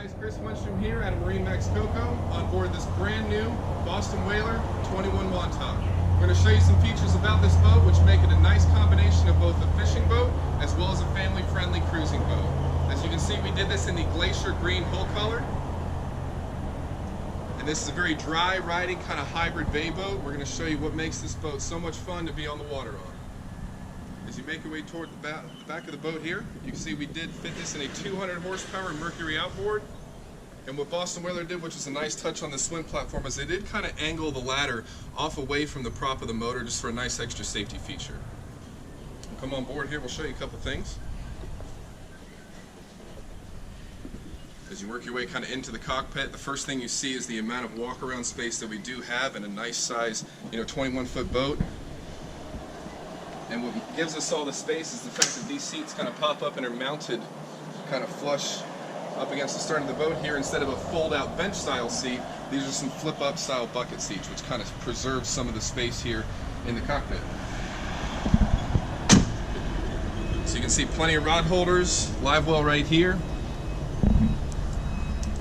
Guys, Chris Wenstrom here at MarineMax Coco on board this brand new Boston Whaler 21 Montauk. We're going to show you some features about this boat which make it a nice combination of both a fishing boat as well as a family-friendly cruising boat. As you can see, we did this in the glacier green hull color. And this is a very dry riding kind of hybrid bay boat. We're going to show you what makes this boat so much fun to be on the water on. As you make your way toward the back of the boat here, you can see we did fit this in a 200 horsepower Mercury outboard. And what Boston Whaler did, which is a nice touch on the swim platform, is they did kind of angle the ladder off away from the prop of the motor just for a nice extra safety feature. Come on board here, we'll show you a couple things. As you work your way kind of into the cockpit, the first thing you see is the amount of walk-around space that we do have in a nice size, 21-foot boat. And what gives us all the space is the fact that these seats kind of pop up and are mounted kind of flush up against the stern of the boat here. Instead of a fold-out bench-style seat, these are some flip-up style bucket seats, which kind of preserves some of the space here in the cockpit. So you can see plenty of rod holders, live well right here.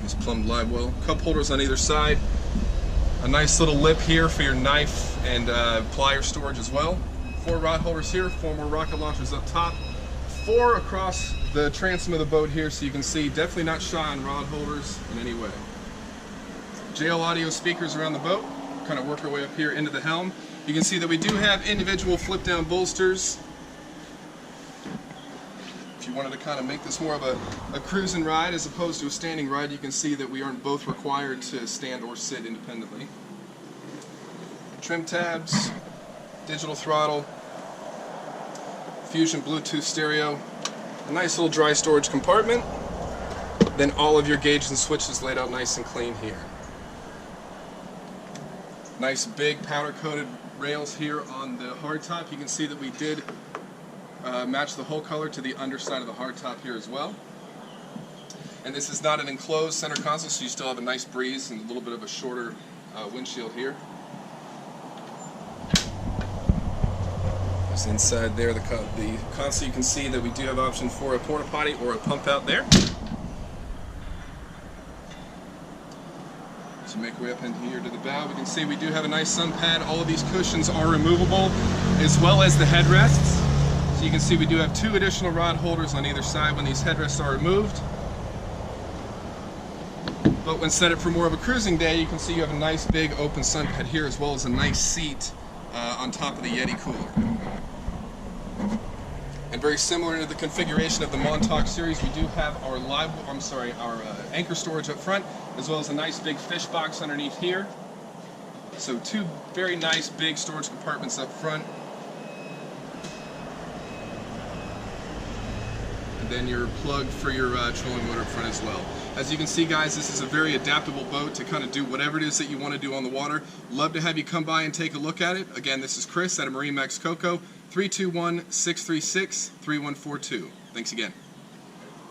This plumbed live well. Cup holders on either side. A nice little lip here for your knife and plier storage as well. 4 rod holders here, 4 more rocket launchers up top, 4 across the transom of the boat here, so you can see definitely not shy on rod holders in any way. JL audio speakers around the boat, kind of work our way up here into the helm. You can see that we do have individual flip down bolsters. If you wanted to kind of make this more of a cruising ride as opposed to a standing ride, you can see that we aren't both required to stand or sit independently. Trim tabs, digital throttle, Fusion Bluetooth stereo, a nice little dry storage compartment, then all of your gauges and switches laid out nice and clean here. Nice big powder coated rails here on the hardtop. You can see that we did match the hull color to the underside of the hardtop here as well. And this is not an enclosed center console, so you still have a nice breeze and a little bit of a shorter windshield here. Just inside there, the console, you can see that we do have option for a porta potty or a pump out there. As you make your way up in here to the bow, we can see we do have a nice sun pad. All of these cushions are removable, as well as the headrests. So you can see we do have 2 additional rod holders on either side when these headrests are removed. But when set up for more of a cruising day, you can see you have a nice big open sun pad here, as well as a nice seat on top of the Yeti cooler. And very similar to the configuration of the Montauk series, we do have our anchor storage up front, as well as a nice big fish box underneath here. So 2 very nice big storage compartments up front. And then your plug for your trolling motor up front as well. As you can see, guys, this is a very adaptable boat to kind of do whatever it is that you want to do on the water. Love to have you come by and take a look at it. Again, this is Chris at MarineMax Coco, 321-636-3142. Thanks again.